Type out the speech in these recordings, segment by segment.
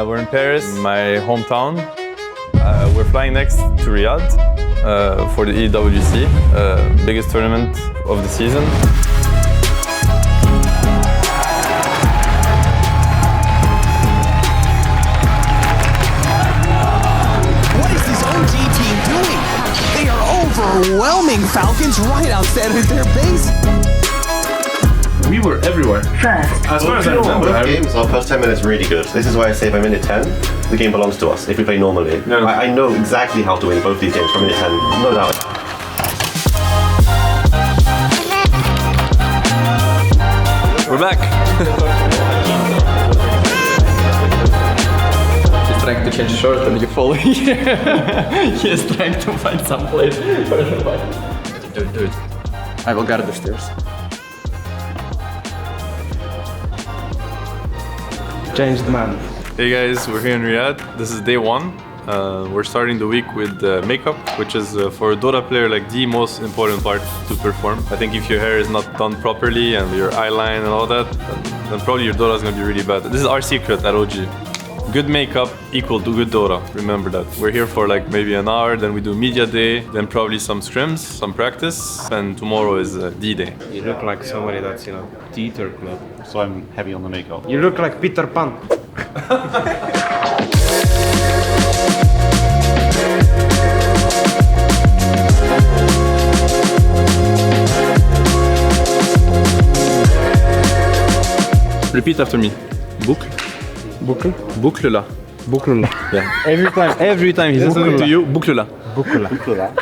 We're in Paris, my hometown. We're flying next to Riyadh for the EWC, biggest tournament of the season. What is this OG team doing? They are overwhelming Falcons right outside of their base. We were everywhere. As far as I remember. Both games, our first 10 minutes really good. This is why I say by minute 10, the game belongs to us if we play normally. No. I know exactly how to win both these games from minute 10, no doubt. We're back. He's trying to change short and you follow here. He is trying to find some place for the fight. Do it. I will guard the stairs. Changed man. Hey guys, we're here in Riyadh. This is day one. We're starting the week with makeup, which is for a Dota player like the most important part to perform. I think if your hair is not done properly and your eyeline and all that, then probably your Dota is going to be really bad. This is our secret at OG. Good makeup equal to good Dota. Remember that. We're here for like maybe an hour, then we do media day, then probably some scrims, some practice, and tomorrow is D-Day. You look like somebody that's in a theater club. So I'm heavy on the makeup. You look like Peter Pan. Repeat after me. Boucle. Boucle? Boucle là. Boucle là. Yeah. Every time he says something to you, boucle là. Boucle là.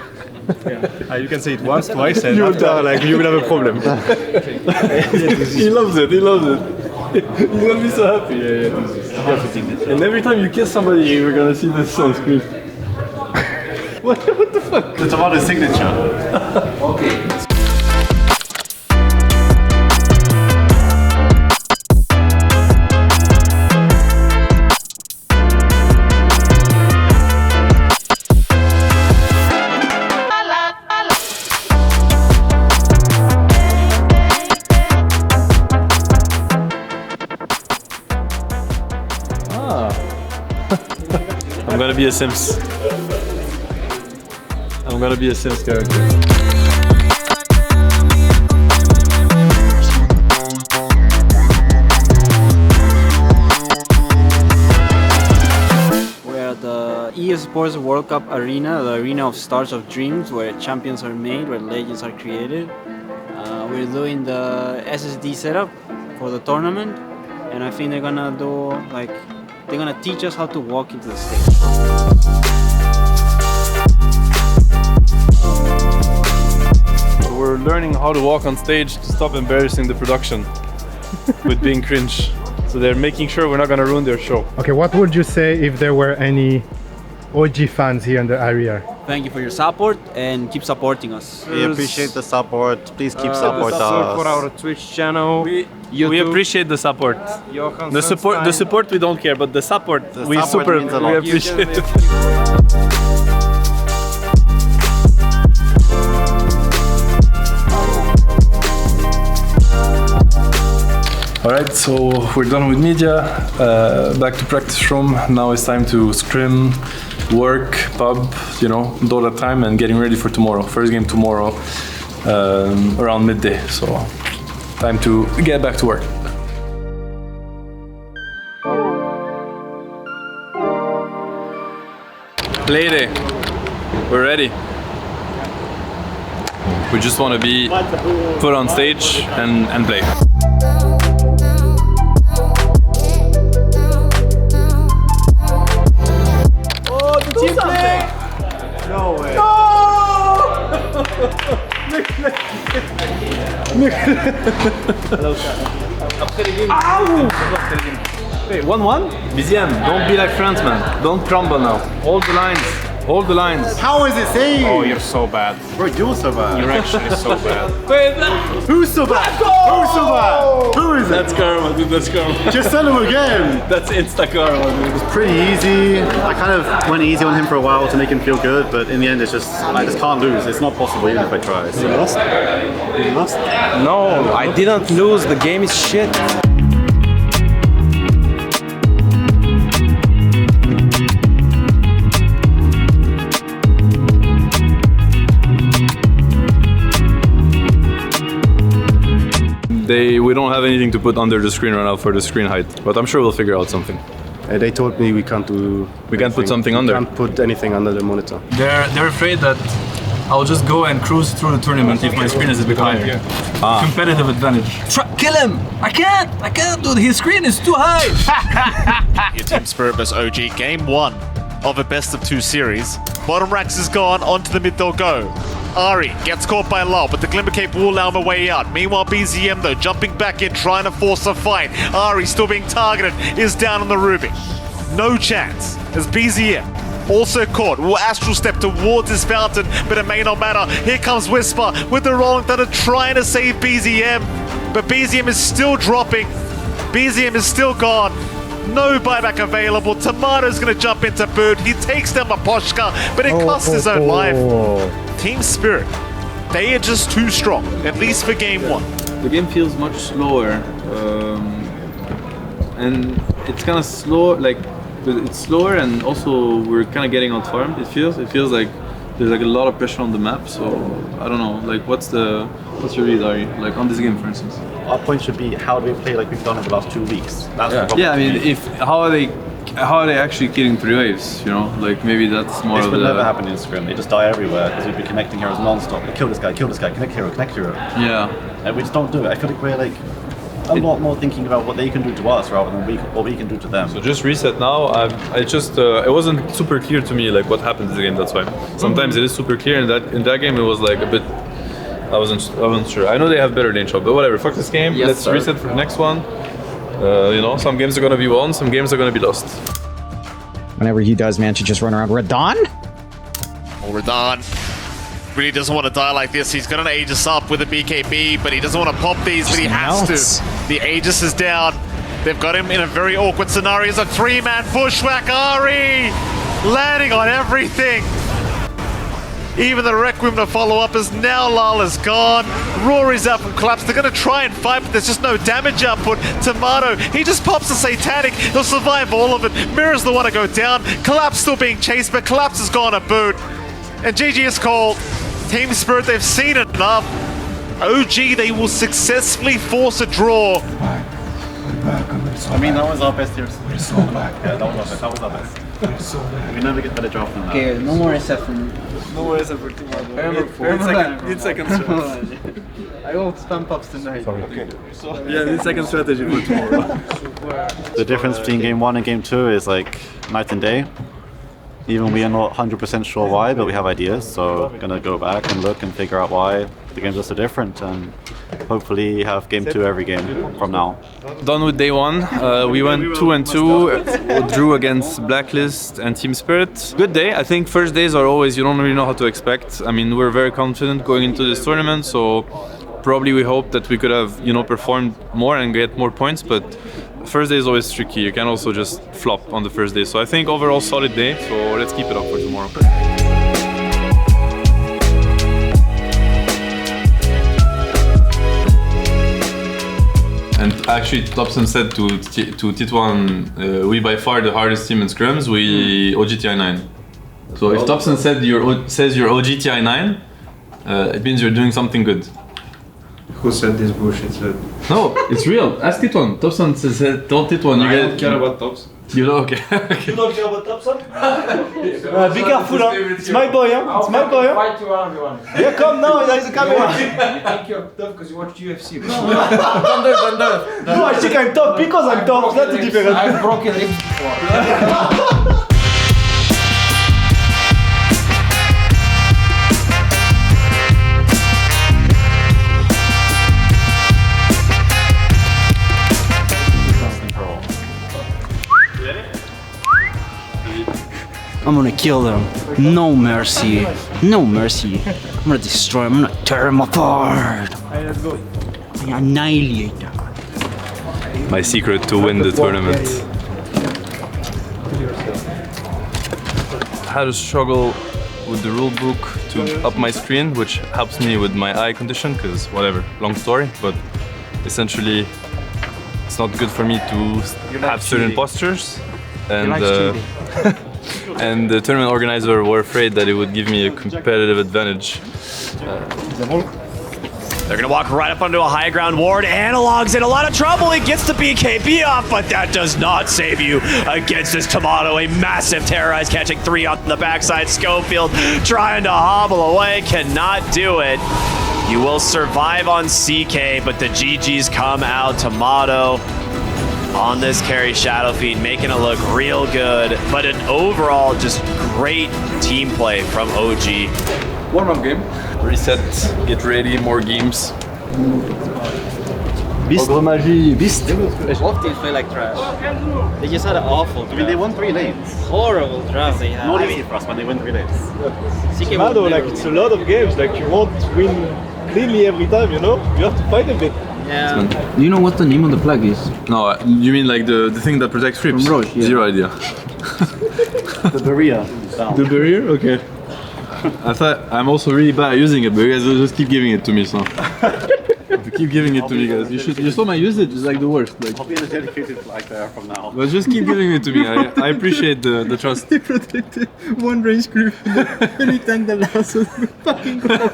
You can say it once, twice, and You will have a problem. He loves it. He's gonna be so happy. Yeah. And every time you kiss somebody, you're gonna see this on screen. What the fuck? It's about his signature. Okay. I'm gonna be a Sims. I'm gonna be a Sims character. We're at the Esports World Cup arena, the arena of stars of dreams, where champions are made, where legends are created. We're doing the SSD setup for the tournament, and I think they're gonna do they're gonna teach us how to walk into the stage. We're learning how to walk on stage to stop embarrassing the production with being cringe. So they're making sure we're not gonna ruin their show. Okay, what would you say if there were any OG fans here in the area? Thank you for your support and keep supporting us. We appreciate the support. Please keep supporting Support for us. our Twitch channel. We appreciate the support. Johan The support we don't care, but the support we support means a lot. appreciate it. Alright, so we're done with media, back to practice room. Now it's time to scrim, work, pub, Dota time, and getting ready for tomorrow. First game tomorrow, around midday, so time to get back to work. Play day. We're ready. We just want to be put on stage and play. Oh, the team play! No way. No! Wait, 1-1? Biziam, don't be like France, man. Don't crumble now. Hold the lines. Hold the lines. How is it saved? Oh, you're so bad. Bro, you're so bad. You're actually so bad. Who's so bad? Who's so bad? Who is it? That's karma, dude. That's karma. Just send him again. That's insta karma, dude. It's pretty easy. I kind of went easy on him for a while to make him feel good, but in the end, it's just I just can't lose. It's not possible even if I try. So. You lost? You lost? No, I didn't lose. The game is shit. we don't have anything to put under the screen right now for the screen height, but I'm sure we'll figure out something. They told me we can't do. We can't put something under. We can't put anything under the monitor. They're afraid that I'll just go and cruise through the tournament if my screen is a bit higher. Competitive advantage. Kill him! I can't, dude. His screen is too high. Team Spirit vs OG, game 1 of a best of 2 series. Bottom racks is gone, onto the mid they'll go. Ari gets caught by Lau, but the Glimmer Cape will allow him a way out. Meanwhile, BZM though, jumping back in, trying to force a fight. Ari still being targeted, is down on the Ruby. No chance, as BZM also caught. Will Astral step towards his fountain, but it may not matter. Here comes Whisper with the Rolling Thunder trying to save BZM, but BZM is still dropping. BZM is still gone. No buyback available. Tomato's going to jump into boot. He takes down Maposhka, but it costs his own life. Team Spirit, they are just too strong, at least for game 1. The game feels much slower, and it's kind of slow. Like it's slower, and also we're kind of getting out farmed. It feels like there's like a lot of pressure on the map. So I don't know. Like what's your read, Ari? Like on this game, for instance. Our point should be, how do we play like we've done in the last 2 weeks? That's the problem. Yeah, I mean, how are they actually killing 3 waves? You know, like maybe that's more This of would the. never happen in Scrim. They just die everywhere because we'd be connecting heroes non-stop. Like, kill this guy, connect hero. Yeah. And we just don't do it. I feel like we're like a lot more thinking about what they can do to us rather than what we can do to them. So just reset now. It wasn't super clear to me like what happened in the game. That's why. Sometimes it is super clear. In that game, it was like a bit. I wasn't sure. I know they have better lane shot, but whatever. Fuck this game. Yes, Let's sir. reset for the next one. You know, some games are gonna be won, some games are gonna be lost. Whenever he does manage to just run around. Radon? Oh, Radon really doesn't want to die like this. He's got an Aegis up with a BKB, but he doesn't want to pop these, but he has to. The Aegis is down. They've got him in a very awkward scenario. It's a 3-man bushwhack. Ari landing on everything. Even the Requiem to follow up as now Lala's gone. Rory's out from Collapse. They're going to try and fight, but there's just no damage output. Tomato, he just pops a Satanic. He'll survive all of it. Mirror's the one to go down. Collapse still being chased, but Collapse has gone a boot. And GG is called. Team Spirit, they've seen enough. OG, they will successfully force a draw. I mean, that was our best year. Yeah, that was our best. We never get better draft than that. Okay, no more SF from me. No worries for tomorrow. Need second strategy. I won't spam pops tonight. Okay. Yeah, need second strategy for tomorrow. The difference between game 1 and game 2 is like night and day. Even we are not 100% sure why, but we have ideas, so we're gonna go back and look and figure out why the games are so different, and hopefully have game 2 every game from now. Done with day 1. We went 2-2. Drew against Blacklist and Team Spirit. Good day. I think first days are always, you don't really know how to expect. I mean, we're very confident going into this tournament, so probably we hope that we could have, you know, performed more and get more points, but first day is always tricky. You can also just flop on the first day. So I think overall solid day, so let's keep it up for tomorrow. And actually, Topson said to Titwan, we by far the hardest team in scrims. We OG TI9. So if Topson says you're OG TI9, it means you're doing something good. Who said this bullshit? No, it's real. Ask Titwan. Topson said, told Titwan. I don't care about Topson. You know, okay. You don't care about Topson? Be careful, huh? It's my boy, huh? It's my boy, huh? Fight you one, everyone. Yeah, come now, there is a camera. You think you're tough because you watch UFC. No, I think I'm tough because I'm tough. That's the difference. I've broken ribs before. I'm gonna kill them. No mercy. No mercy. I'm gonna destroy them. I'm gonna tear them apart. Alright, let's go. Annihilate them. My secret to win the tournament. I had to struggle with the rule book to up my screen, which helps me with my eye condition, because whatever, long story, but essentially it's not good for me to have certain postures. And and the tournament organizer were afraid that it would give me a competitive advantage. They're gonna walk right up onto a high ground ward. Analog's in a lot of trouble. He gets the BKB off, but that does not save you against this Tomato. A massive terrorize, catching 3 on the backside. Schofield trying to hobble away, cannot do it. You will survive on CK, but the GGs come out. Tomato on this carry Shadow Fiend, making it look real good, but an overall just great team play from OG. Warm-up game. Reset, get ready, more games. Beast. Beast. Both teams play like trash. They just had an awful draft. I mean, they won 3 lanes. Horrible draft they had. Not easy for us when they win 3 lanes. Mado, like, it's a lot of games. Like, you won't win cleanly every time, you know? You have to fight a bit. Yeah. Do you know what the name of the flag is? No, you mean like the thing that protects trips? From Roche, yeah. Zero idea. The barrier. The barrier? Okay. I thought I'm also really bad at using it, but you guys will just keep giving it to me, so. Keep giving it to me, guys. You saw my usage is like the worst. Like. I'll be in a dedicated flag there from now. But just keep giving it to me. I appreciate the trust. They protected one range group anytime the last was fucking goal.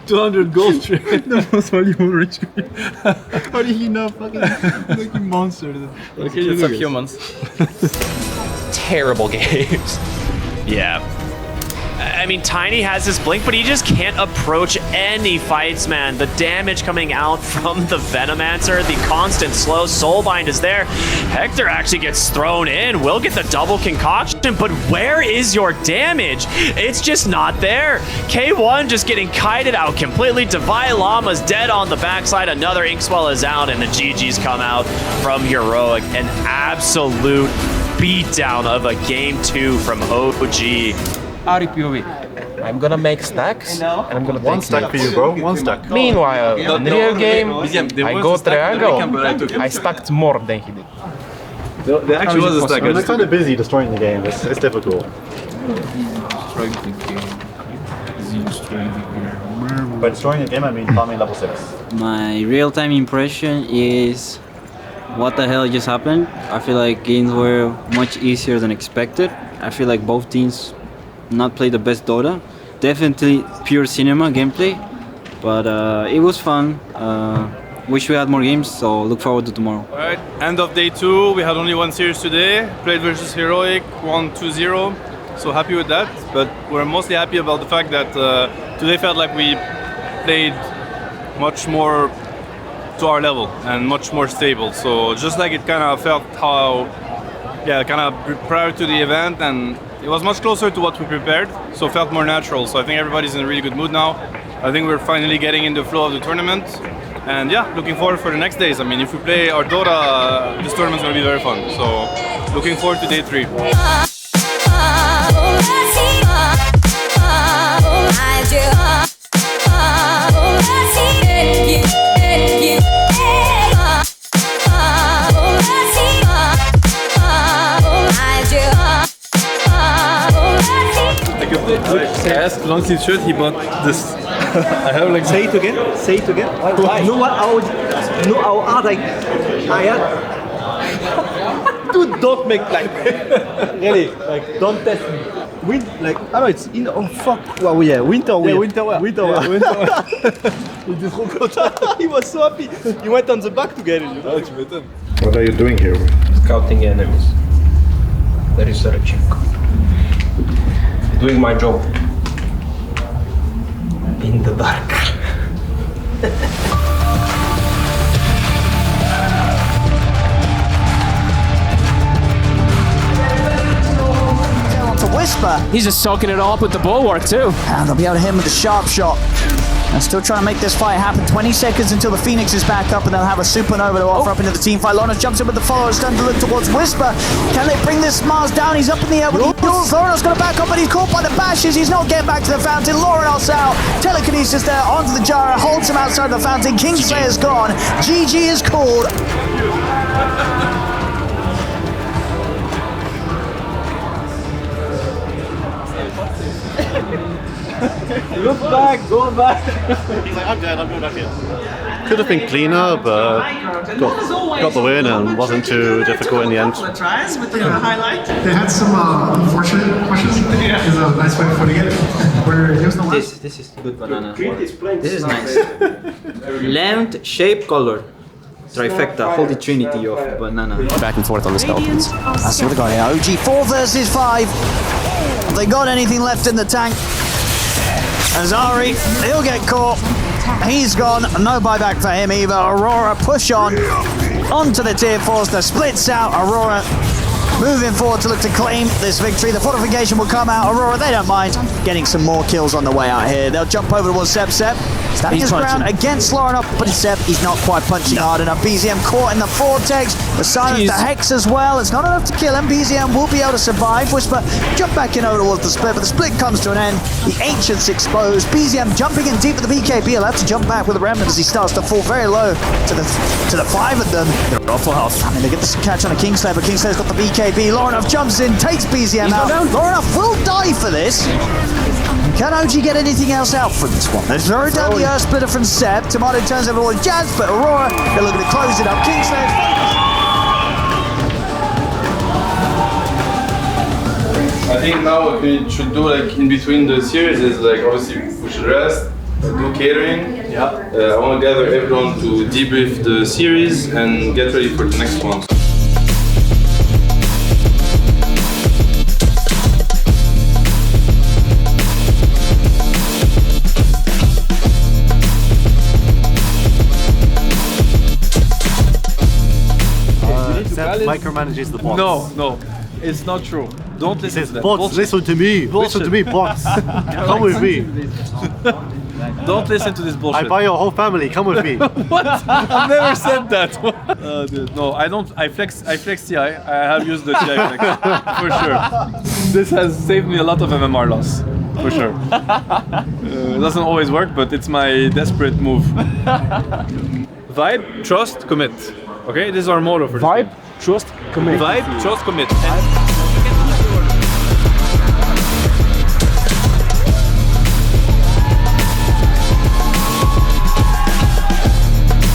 200 gold trade. The most valuable range group. How did he know fucking monster? Okay, it's like humans. Terrible games. Yeah. I mean, Tiny has his blink, but he just can't approach any fights, man. The damage coming out from the Venomancer, the constant slow Soulbind is there. Hector actually gets thrown in, will get the double concoction, but where is your damage? It's just not there. K1 just getting kited out completely. Divide Llama's dead on the backside. Another Inkswell is out, and the GGs come out from Heroic. An absolute beatdown of a game 2 from OG. Ari POV. I'm gonna make stacks and I'm gonna One take stack for you, bro. One stack. Meanwhile, in real game, I go triangle. I stacked more than he did. There actually was a stack. They're kind of busy destroying the game. It's difficult. By destroying the game, I mean farming level 6. My real-time impression is what the hell just happened. I feel like games were much easier than expected. I feel like both teams not play the best Dota. Definitely pure cinema gameplay, but it was fun. Wish we had more games, so look forward to tomorrow. Alright, end of day 2. We had only one series today. Played versus Heroic, won 2-0. So happy with that, but we're mostly happy about the fact that today felt like we played much more to our level and much more stable. So just like it kind of felt how, yeah, kind of prior to the event, and it was much closer to what we prepared, so it felt more natural. So I think everybody's in a really good mood now. I think we're finally getting in the flow of the tournament. And yeah, looking forward for the next days. I mean, if we play our Dota, this tournament's gonna be very fun. So looking forward to day 3. I asked long sleeve shirt, he bought this. I have like. Say it again. Say it again. Why? You know what? How hard I had. Dude, don't make like. Really, like, don't test me. Like, I know it's in. Oh fuck. Well, yeah, winter wear. Yeah, winter wear. Winter wear. Yeah, winter wear. He was so happy. He went on the back to get it. You know? What are you doing here? Scouting enemies. Researching. Doing my job. In the dark. To Whisper. He's just soaking it all up with the bulwark too. And they'll be able to hit him with a sharp shot. They're still trying to make this fight happen. 20 seconds until the Phoenix is back up, and they'll have a supernova to offer up into the team fight. Lonas jumps in with the follow, starting to look towards Whisper. Can they bring this Mars down? He's up in the air with the heels. Lauren's going to back up, but he's caught by the bashes. He's not getting back to the fountain. Laurenos out. Telekinesis there onto the Jara, holds him outside the fountain. Kingslayer's gone. GG is called. Look back, go back. He's like, I'm dead, I'm going back in. Could have been cleaner, but got the win and wasn't too difficult in the end. They had some unfortunate questions. Is a nice way of putting it. This is good banana. This is nice. Length, shape, color. Trifecta, holy trinity of banana. Back and forth on the skeletons. That's what they got here. OG 4 versus 5. Have they got anything left in the tank? Azari, he'll get caught. He's gone. No buyback for him either. Aurora push on. Onto the tier 4s. The splits out. Aurora moving forward to look to claim this victory. The fortification will come out. Aurora, they don't mind getting some more kills on the way out here. They'll jump over towards Sep. Standing his ground against Lauren up, but Sep, he's not quite punching hard enough. BZM caught in the vortex. The silence, the hex as well. It's not enough to kill him. BZM will be able to survive. Whisper jump back in over towards the split, but the split comes to an end. The Ancient's exposed. BZM jumping in deep with the BKB. He'll have to jump back with the Remnant as he starts to fall very low to the 5 of them. They're off full health. I mean, they get this catch on a Kingslayer, but Kingslayer's got the BKB. Lorenov jumps in, takes BZM out. Lorenov will die for this. Can OG get anything else out from this one? They're throwing down the Earth Splitter from Seb. Tomato turns over towards Jazz, but Aurora, they're looking to close it up. Kingslayer. I think now what we should do, like in between the series, is like obviously we should rest, do catering. Yeah. I want to gather everyone to debrief the series and get ready for the next one. Micromanages the bots. No, it's not true. Don't listen to that. Bots, Bullshit. listen to me. Bullshit. Listen to me, bots. Come with me. Don't listen to this bullshit. I buy your whole family. Come with me. What? I've never said that. Dude, no, I don't. I flex CI. I have used the CI flex for sure. This has saved me a lot of MMR loss. For sure. It doesn't always work, but it's my desperate move. Vibe, trust, commit. Okay, this is our motto for this Vibe, game. trust, commit. Vibe, trust, commit.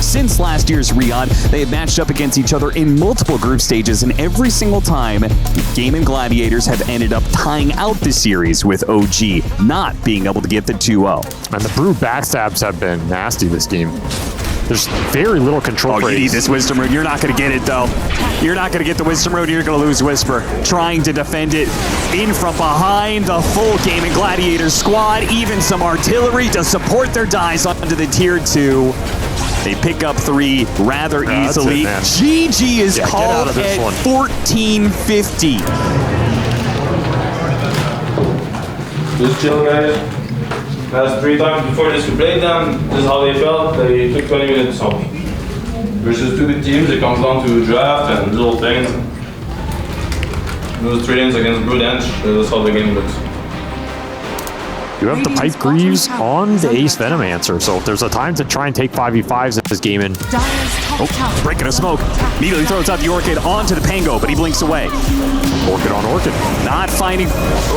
Since last year's Riyadh, they have matched up against each other in multiple group stages, and every single time, Game and Gladiators have ended up tying out the series, with OG not being able to get the 2-0. And the Brew backstabs have been nasty this game. There's very little control. Oh, you need this Wisdom Rune. You're not going to get it, though. You're not going to get the Wisdom Rune. You're going to lose Whisper. Trying to defend it in from behind. The full Game and Gladiator squad. Even some artillery to support their dives onto the tier 2. They pick up 3 rather easily. GG is called at 1450. Just chill, guys. Last 3 times before this we played them, this is how they felt. They took 20 minutes off. Versus 2 good teams, it comes down to draft and little things. Those 3 lanes against Broodenge, that's how the game looks. You have the Pipe Greaves on the Ace Venomancer, so if there's a time to try and take 5v5s in this game in. Oh, breaking a smoke. Immediately throws out the Orchid onto the Pango, but he blinks away. Orchid on Orchid. Not finding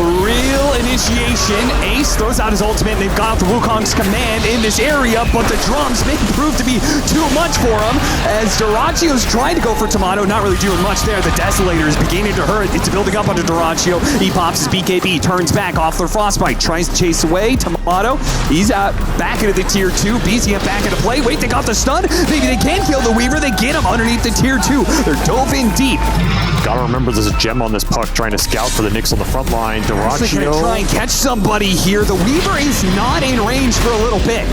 real initiation. Ace throws out his ultimate, and they've got the Wukong's command in this area, but the drums may prove to be too much for him, as Duracchio's trying to go for Tomato, not really doing much there. The Desolator is beginning to hurt. It's building up onto Duracchio. He pops his BKB, turns back off their Frostbite, tries to chase away. Tomato, he's out back into the tier 2. BZM back into play. Wait, they got the stun. Maybe they can kill the Weaver. They get him underneath the tier 2. They're dove in deep. Gotta remember there's a gem on this puck trying to scout for the Nyx on the front line. Duracchio gonna try and catch somebody here. The Weaver is not in range for a little bit.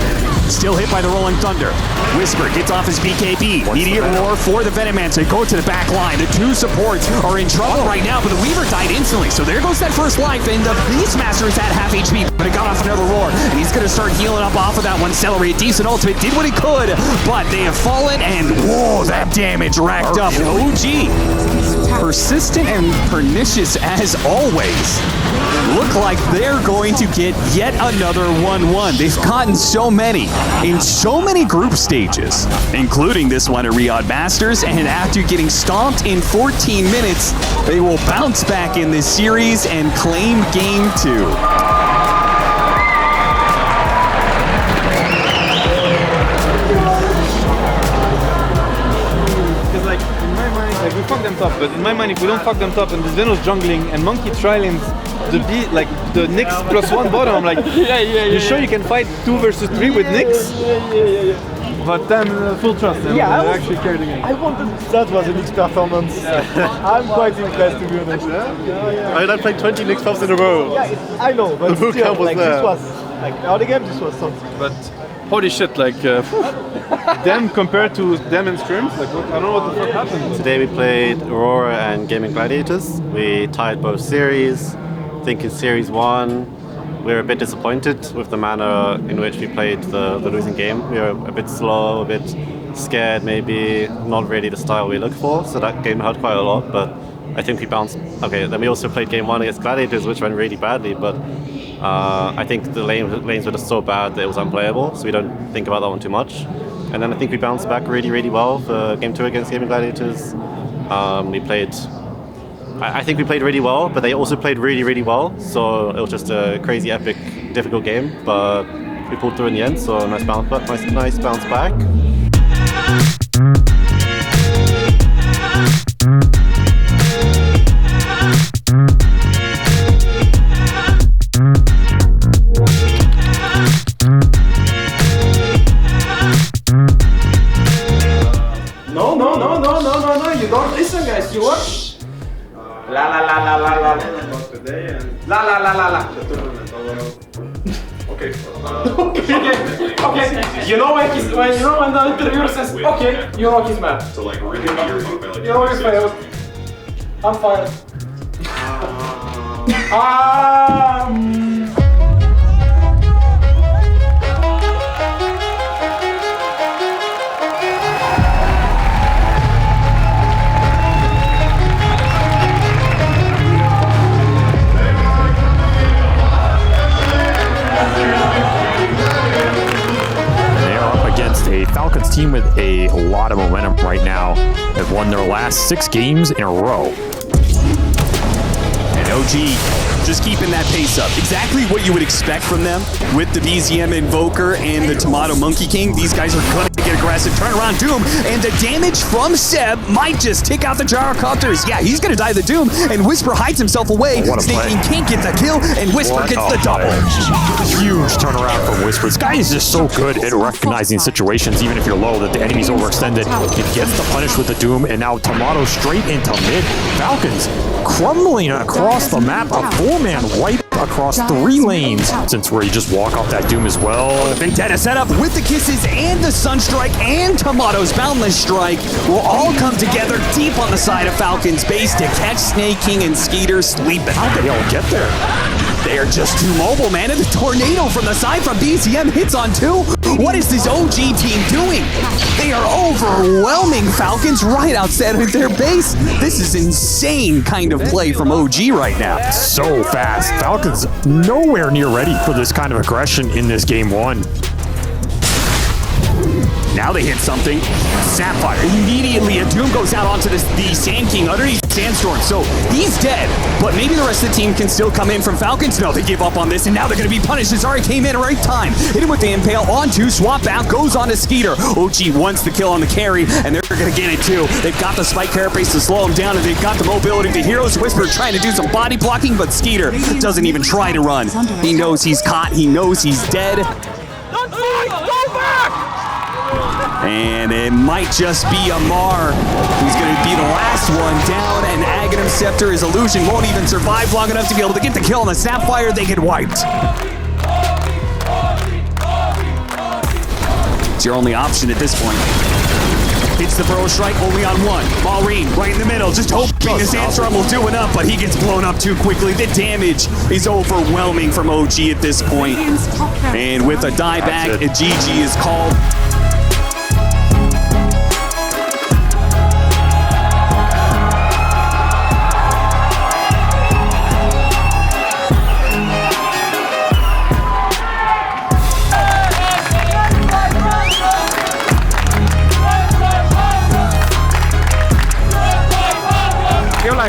Still hit by the Rolling Thunder. Whisper gets off his BKB. Immediate roar for the Venomancer. Go to the back line. The 2 supports are in trouble right now, but the Weaver died instantly. So there goes that first life, and the Beastmaster is at half HP, but it got off another roar. And he's gonna start healing up off of that one. Celery, a decent ultimate, did what he could, but they have fallen, and whoa, that damage racked up. OG, persistent and pernicious as always. Look like they're going to get yet another 1-1. They've gotten so many in so many group stages, including this one at Riyadh Masters, and after getting stomped in 14 minutes, they will bounce back in this series and claim game 2. in my mind, like we fucked them top, but in my mind, if we don't fuck them top and this Venos jungling and Monkey Trilins, the Nyx +1 bottom, I'm like, you sure you can fight 2 versus 3 with Nyx? But then full trust, and I actually carried the game. I wanted that was a Nyx performance. I'm quite impressed, to be honest. I mean, I played 20 Nyx buffs in a row. Yeah, I know, but the boot still, camp was like, there. this was, like, early game, this was something. But holy shit, like, them compared to them in scrims, like, I don't know what the fuck happened. Today we played Aurora and Gaming Gladiators. We tied both series. I think in Series 1, we were a bit disappointed with the manner in which we played the losing game. We were a bit slow, a bit scared maybe, not really the style we looked for, so that game hurt quite a lot, but I think we bounced. Okay, then we also played game 1 against Gladiators, which went really badly, but I think the lanes were just so bad that it was unplayable, so we don't think about that one too much. And then I think we bounced back really, really well for game 2 against Gaming Gladiators. We played... I think we played really well, but they also played really, really well. So it was just a crazy, epic, difficult game. But we pulled through in the end, so nice bounce back. No, you don't listen, guys. You watch. La la la la la la. La la la la la. Okay. Okay. You know when the interviewer says, okay, you know he's mad. So like, you know he's failed. I'm fired. A Falcons team with a lot of momentum right now. They've won their last 6 games in a row. And OG just keeping that pace up. Exactly what you would expect from them with the BZM Invoker and the Tomato Monkey King. These guys are going to get aggressive. Turn around Doom, and the damage from Seb might just take out the gyrocopters. Yeah, he's going to die the Doom, and Whisper hides himself away. Snaking can't get the kill, and Whisper gets the double. Huge turnaround from Whisper. This guy is just so good at recognizing situations, even if you're low, that the enemy's overextended. He gets the punish with the Doom, and now Tomato straight into mid. Falcons crumbling across the map. A 4-man wipe across 3 lanes. Since where you just walk off that Doom as well. The Vendetta setup with the kisses and the Sunstrike and Tomato's Boundless Strike will all come together deep on the side of Falcon's base to catch Snake King and Skeeter sleeping. How'd they all get there? They are just too mobile, man. And the tornado from the side from BCM hits on 2. What is this OG team doing? They are overwhelming Falcons right outside of their base. This is insane kind of play from OG right now. So fast. Falcons nowhere near ready for this kind of aggression in this game 1. Now they hit something. Sapphire. Immediately a Doom goes out onto the Sand King underneath Sandstorm. So he's dead, but maybe the rest of the team can still come in from Falcons. No, they give up on this, and now they're going to be punished. Zari came in at the right time. Hit him with the Impale on 2. Swap out. Goes on to Skeeter. OG wants the kill on the carry, and they're going to get it too. They've got the Spike Carapace to slow him down, and they've got the mobility. The Heroes Whisper trying to do some body blocking, but Skeeter doesn't even try to run. He knows he's caught. He knows he's dead. Go back! And it might just be Amar who's going to be the last one down, and Aghanim Scepter, his illusion won't even survive long enough to be able to get the kill on the Sapphire. They get wiped. It's your only option at this point. Hits the Burrow Strike only on 1. Maureen right in the middle, just hoping the Sandstorm will do enough, but he gets blown up too quickly. The damage is overwhelming from OG at this point. And with a dieback, a GG is called.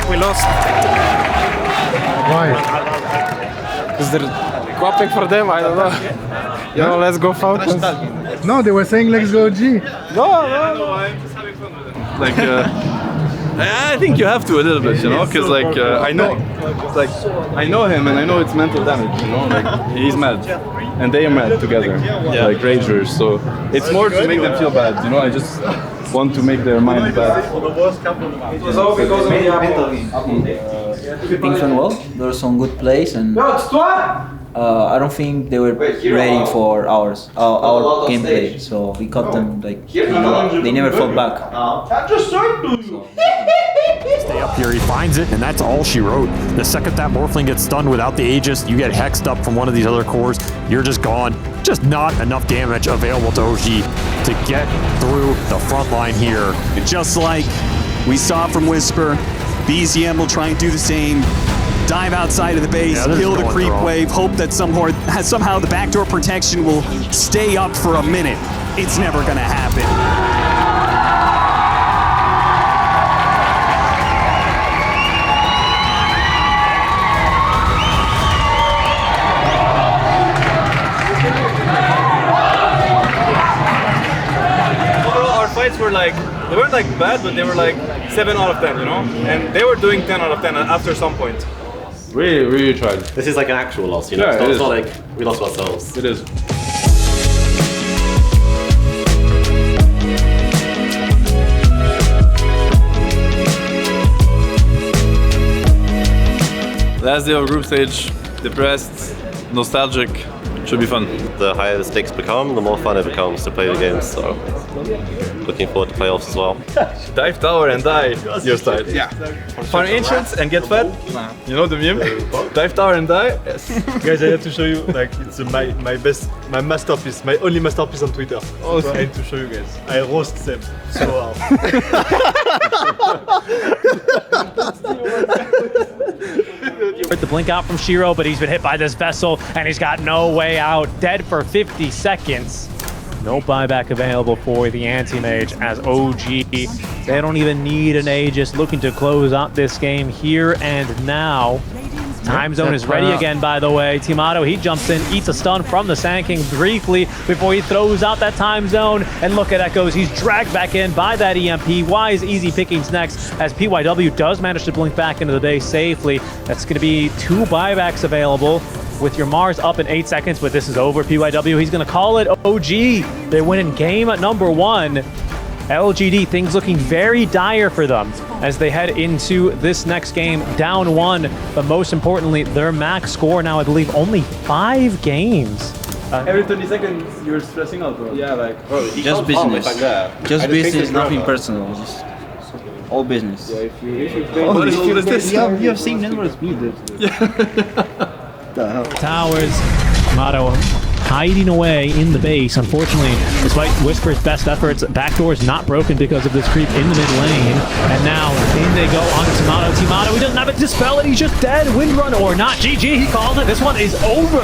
We lost. Why? Because they're copying for them, I don't know. You know, let's go Falcons. No, they were saying let's go G. No. I'm just having fun with it. Like, I think you have to a little bit, you know, because like I know him and I know it's mental damage, you know, like he's mad and they are mad together, like ragers. So it's more to make them feel bad, you know. I just want to make their mind bad. Things went well. There were some good plays, and I don't think they were ready for our gameplay. So we caught them like they never fought back. Stay up here, he finds it, and that's all she wrote. The second that Morphling gets stunned without the Aegis, you get hexed up from one of these other cores, you're just gone. Just not enough damage available to OG to get through the front line here. Just like we saw from Whisper, BZM will try and do the same. Dive outside of the base, kill the creep wave, hope that somehow the backdoor protection will stay up for a minute. It's never gonna happen. Our fights were like, they weren't like bad, but they were like 7 out of 10, you know? And they were doing 10 out of 10 after some point. Really tried. This is like an actual loss, you know? Yeah, it's not like we lost ourselves. It is. Last day of group stage, depressed, nostalgic. Should be fun. The higher the stakes become, the more fun it becomes to play the games, so looking forward to playoffs as well. Dive tower and die, your side. Yeah. Farm ancients and get fed. Nah. You know the meme? Dive tower and die? Yes. Guys, I have to show you, like, it's my masterpiece, my only masterpiece on Twitter. Oh, so I need to show you guys. I roast them so hard. The blink out from Shiro, but he's been hit by this vessel and he's got no way out. Dead for 50 seconds. No buyback available for the anti-mage as OG. They don't even need an Aegis, looking to close out this game here and now. Time zone is ready again, by the way. Timato, he jumps in, eats a stun from the Sand King briefly before he throws out that time zone. And look at Echoes, he's dragged back in by that EMP. Wise easy pickings next as PYW does manage to blink back into the base safely. That's going to be 2 buybacks available with your Mars up in 8 seconds, but this is over. PYW, he's going to call it OG. They're winning game number 1. LGD, things looking very dire for them as they head into this next game down 1, but most importantly, their max score now, I believe, only 5 games. Every 30 seconds, you're stressing out, bro. Yeah, like, bro, Just business. Just business, nothing personal. Just all business. Yeah, if you you have same number as me, dude. Towers, Mato hiding away in the base. Unfortunately, despite Whisper's best efforts, backdoor is not broken because of this creep in the mid lane. And now in they go on to Timato. Timato, he doesn't have a dispel and he's just dead. Windrun or not. GG, he called it. This one is over.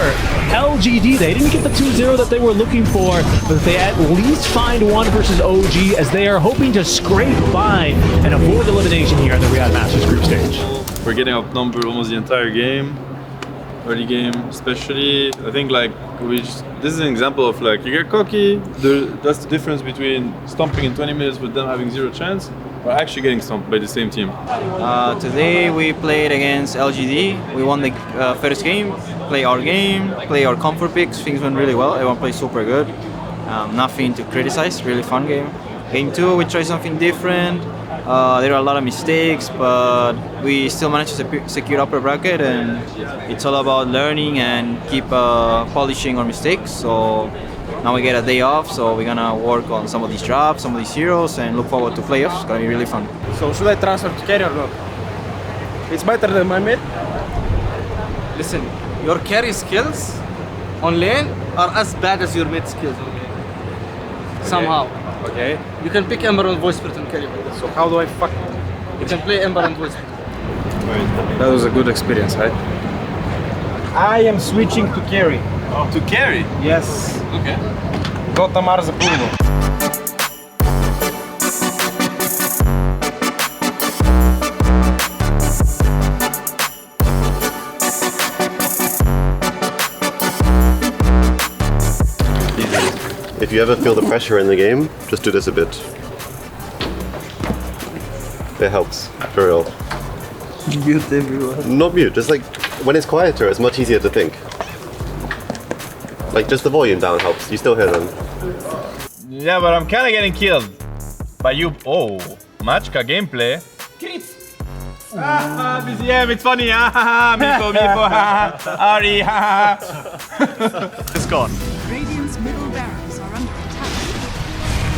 LGD, they didn't get the 2-0 that they were looking for, but they at least find 1 versus OG as they are hoping to scrape by and avoid elimination here in the Riyadh Masters group stage. We're getting outnumbered almost the entire game. Early game, especially, I think like this is an example of like you get cocky. That's the difference between stomping in 20 minutes with them having 0 chance, or actually getting stomped by the same team. Today we played against LGD. We won the first game. Play our game, play our comfort picks. Things went really well. Everyone played super good. Nothing to criticize. Really fun game. Game 2, we tried something different. There are a lot of mistakes, but we still managed to secure upper bracket, and it's all about learning and keep polishing our mistakes. So now we get a day off, so we're gonna work on some of these drops, some of these heroes, and look forward to playoffs. It's gonna be really fun. So should I transfer to carry or not? It's better than my mid. Listen, your carry skills on lane are as bad as your mid skills on lane. Somehow. Okay. You can pick Ember and Voice Spirit and carry. So how do I fuck it? You can play Ember and Voice Spirit. That was a good experience, right? I am switching to carry. Oh, to carry? Yes. Okay. Dota Mars approval. If you ever feel the pressure in the game, just do this a bit. It helps, for real. Mute everyone. Not mute, just like when it's quieter, it's much easier to think. Like just the volume down helps. You still hear them. Yeah, but I'm kind of getting killed by you. Oh, Machka gameplay. BCM, it's funny. Miko, Ari. It's gone. Radiant's middle barracks are under attack.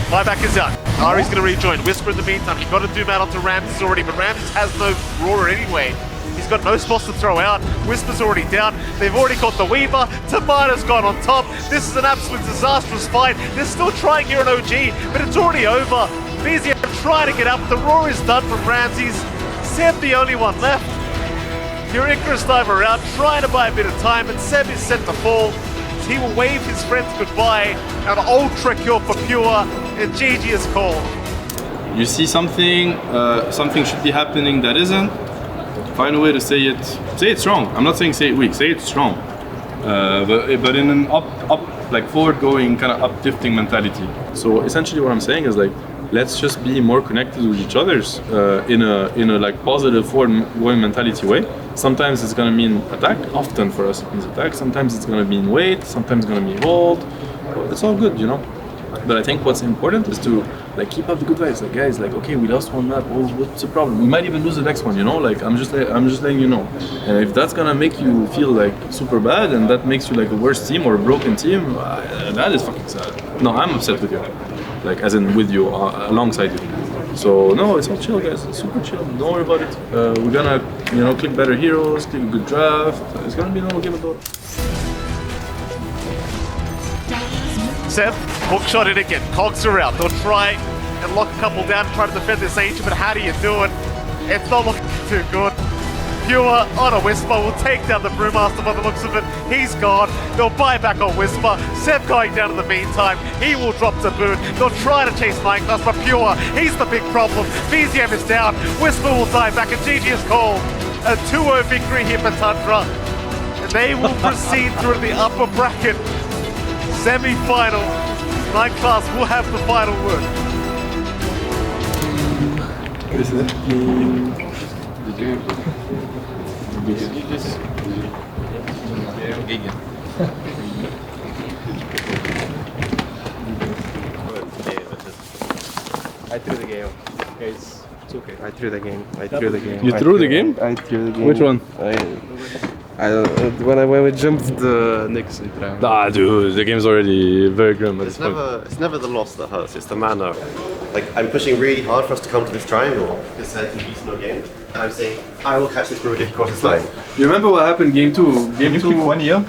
Buyback is out. Ari's going to rejoin. Whisper in the meantime. You've got to doom out onto Ramses already, but Ramses has no Roar anyway. He's got no spots to throw out. Whisper's already down. They've already got the Weaver. Tomato's gone on top. This is an absolute disastrous fight. They're still trying here on OG, but it's already over. BZM trying to get up. The Roar is done from Ramses. Seb the only one left. Your Icarus diver out, trying to buy a bit of time, and Seb is set to fall. He will wave his friends goodbye. An ultra kill for Pure, and GG is called. You see something, something should be happening that isn't. Find a way to say it. Say it strong. I'm not saying say it weak. Say it strong. But in an like forward-going kind of uplifting mentality. So essentially, what I'm saying is like, let's just be more connected with each other's in a like positive forward-going mentality way. Sometimes it's gonna mean attack. Often for us it means attack. Sometimes it's gonna mean wait. Sometimes it's gonna mean hold. It's all good, you know. But I think what's important is to like keep up the good vibes. Like guys, like okay, we lost one map. Oh, what's the problem? We might even lose the next one. You know, like I'm just letting you know. And if that's gonna make you feel like super bad and that makes you like a worse team or a broken team, that is fucking sad. No, I'm upset with you. Like as in with you, alongside you. So no, it's all chill, guys. It's super chill. Don't worry about it. We're gonna, you know, click better heroes, click a good draft. It's gonna be a normal game of Dota. Seb, hookshot it again. Cogs are out. They'll try and lock a couple down, try to defend this Ancient, but how do you do it? It's not looking too good. Pure on a Whisper will take down the Brewmaster by the looks of it. He's gone. They'll buy back on Whisper. Seb going down in the meantime. He will drop to boot. They'll try to chase Minecraft, but Pure, he's the big problem. VZM is down. Whisper will die back, and GG is called. A 2-0 victory here for Tundra. And they will proceed through the upper bracket. Semi-final. Minecraft will have the final word. I threw the game. Guys, it's okay. I threw the game. I threw the game. You threw the game? I threw the game. Which one? When we jumped the next round. Ah, dude, the game's already very grim at this point. It's never the loss that hurts, it's the mana. Like, I'm pushing really hard for us to come to this triangle because I can beat no game. And I'm saying, I will catch this Brood if he crosses line. You remember what happened game 2? Game 2 1 year?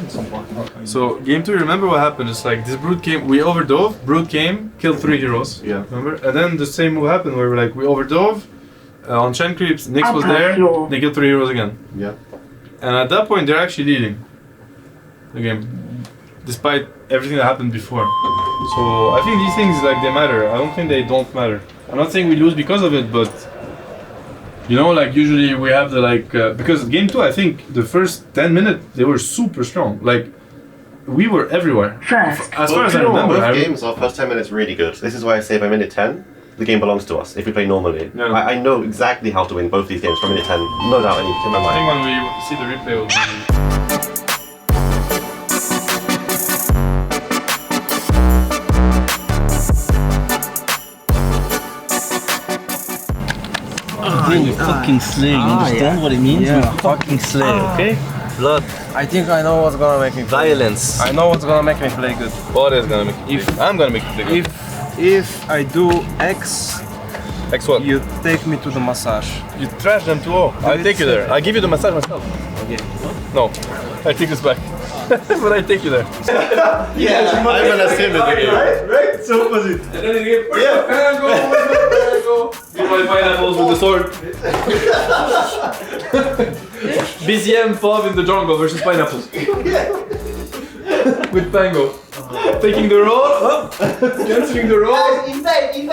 So game 2, remember what happened? It's like this Brood came, we overdove, Brood came, killed 3 heroes. Yeah. Remember? And then the same move happened where we're like, we overdove, on Chen Creeps, Nyx was there, they killed 3 heroes again. Yeah. And at that point, they're actually leading the game, despite everything that happened before. So I think these things, like, they matter. I don't think they don't matter. I'm not saying we lose because of it, but you know, like usually we have the because game 2, I think the first 10 minutes they were super strong. Like we were everywhere. As far as I remember, both games, our first 10 minutes really good. This is why I say by minute 10, the game belongs to us if we play normally. Yeah. I know exactly how to win both these games from minute 10, no doubt in my mind. I think when we see the replay, we'll be... You fucking slay. You understand what it means? Yeah. You fucking slay, okay? Blood. I think I know what's gonna make me play. Violence. I know what's gonna make me play good. What is gonna make you play? I'm gonna make you play good. If I do X, what? You take me to the massage. You trash them too. I'll take you there. I'll give you the massage myself. Okay. No, I take this back. But I take you there. Yeah, I'm gonna sim it again. Right? It's opposite. And then again, go. Get my pineapples with the sword. BCM Fav in the jungle versus pineapples. With Pango. Taking the roll, cancelling the roll. Invade!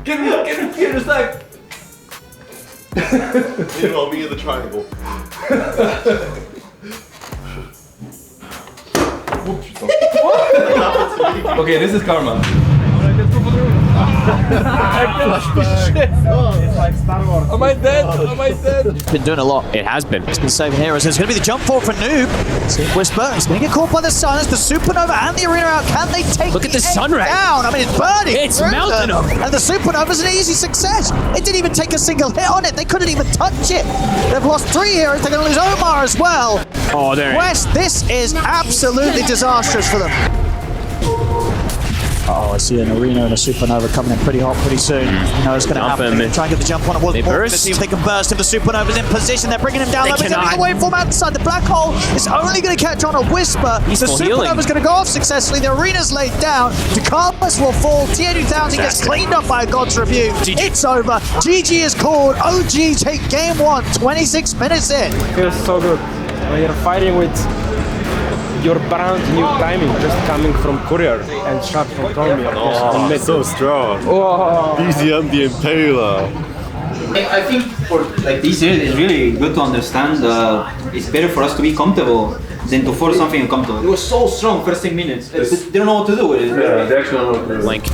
Get me the stack. Meanwhile, me in the triangle. Okay, this is karma. Alright, let's go for the room. Am I dead? Am I dead? It's been doing a lot. It has been. It's been saving heroes. It's going to be the jump forward for Noob. See Whisper. He's going to get caught by the sun. It's the Supernova and the Arena out. Can they take Look at the sun ray down? I mean, it's burning. It's melting them. And the Supernova's an easy success. It didn't even take a single hit on it. They couldn't even touch it. They've lost 3 heroes. They're going to lose Omar as well. Oh, there. Quest, this is absolutely disastrous for them. Oh, I see an Arena and a Supernova coming in pretty hot pretty soon. You know it's going to happen. Try and get the jump on it. They burst. See if they can burst if the Supernova's in position. They're bringing him down. They're getting away from outside. The black hole is only going to catch on a Whisper. The Supernova's going to go off successfully. The Arena's laid down. Decalbus will fall. TA2000 gets cleaned up by a God's Review. It's over. GG is called. OG take game 1, 26 minutes in. Feels so good when you're fighting with your brand new timing, just coming from courier and shot from Tormir. Oh, so strong. Oh. BZM the Impaler. I think for like this year, it's really good to understand it's better for us to be comfortable than to force something uncomfortable. It was so strong first 10 minutes. They don't know what to do with it. Yeah, they actually don't know what to do. Link.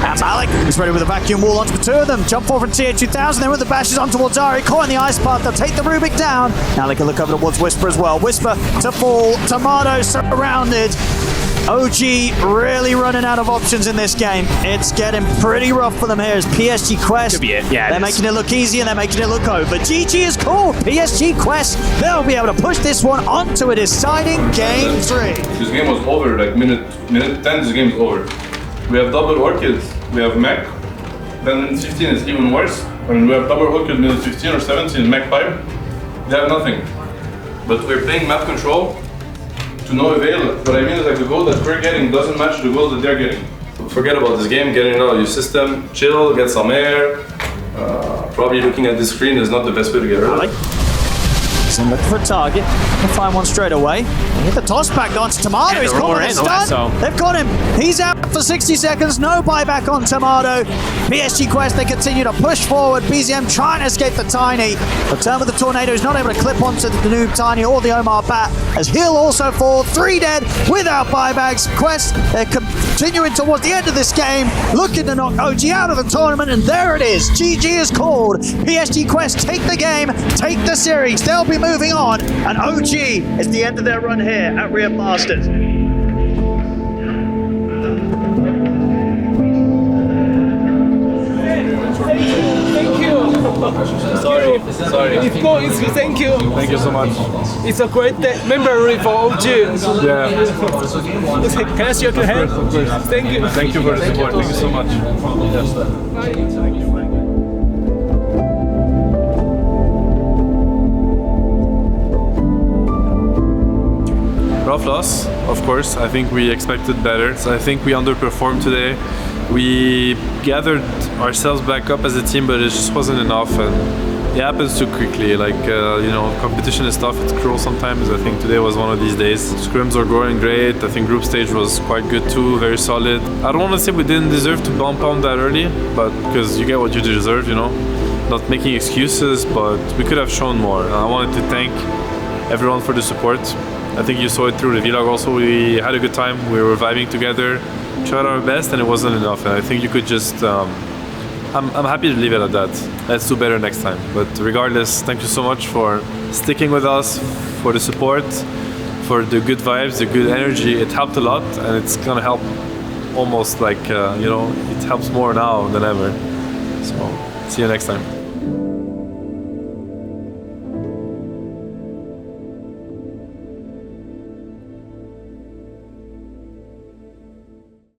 That's Alec. He's ready with a vacuum wall onto the 2 of them. Jump forward from TA2000. Then with the bashes on towards Ari. Caught in the ice path. They'll take the Rubik down. Now they can look over towards Whisper as well. Whisper to fall. Tomato surrounded. OG really running out of options in this game. It's getting pretty rough for them here as PSG Quest. Could be it. Yeah, they're making it look easy and they're making it look over. GG is called. PSG Quest. They'll be able to push this one onto a deciding game 3. This game was over, like minute 10, this game is over. We have double Orchids, we have Mech, then in 15 it's even worse. I mean, we have double Orchid minute 15 or 17, Mech 5, they have nothing. But we're playing map control to no avail. What I mean is like the goal that we're getting doesn't match the goal that they're getting. Forget about this game, get it out of your system, chill, get some air. Probably looking at this screen is not the best way to get rid of it. And looking for a target. They'll find one straight away. They hit the toss back onto Tomato. He's caught with a stun. They've got him. He's out for 60 seconds. No buyback on Tomato. PSG Quest, they continue to push forward. BZM trying to escape the Tiny. The turn with the Tornado is not able to clip onto the Noob Tiny or the Omar Bat as he'll also fall. 3 dead without buybacks. Quest, they're continuing towards the end of this game. Looking to knock OG out of the tournament, and there it is. GG is called. PSG Quest take the game, take the series. They'll be moving on, and OG is the end of their run here at Riyadh Masters. Thank you. Sorry. It's cool. Thank you. Thank you so much. It's a great memory for OG. Yeah. Can I shake your hand? Thank you. Thank you for the support. Thank you so much. Yes. Rough loss, of course. I think we expected better. So I think we underperformed today. We gathered ourselves back up as a team, but it just wasn't enough, and it happens too quickly. Like, you know, competition is tough, it's cruel sometimes. I think today was one of these days. Scrims are going great. I think group stage was quite good too, very solid. I don't want to say we didn't deserve to bump on that early, but because you get what you deserve, you know. Not making excuses, but we could have shown more. And I wanted to thank everyone for the support. I think you saw it through the vlog also. We had a good time, we were vibing together, tried our best, and it wasn't enough. And I think you could just, I'm happy to leave it at that. Let's do better next time. But regardless, thank you so much for sticking with us, for the support, for the good vibes, the good energy. It helped a lot, and it's gonna help almost like, you know, it helps more now than ever. So, see you next time.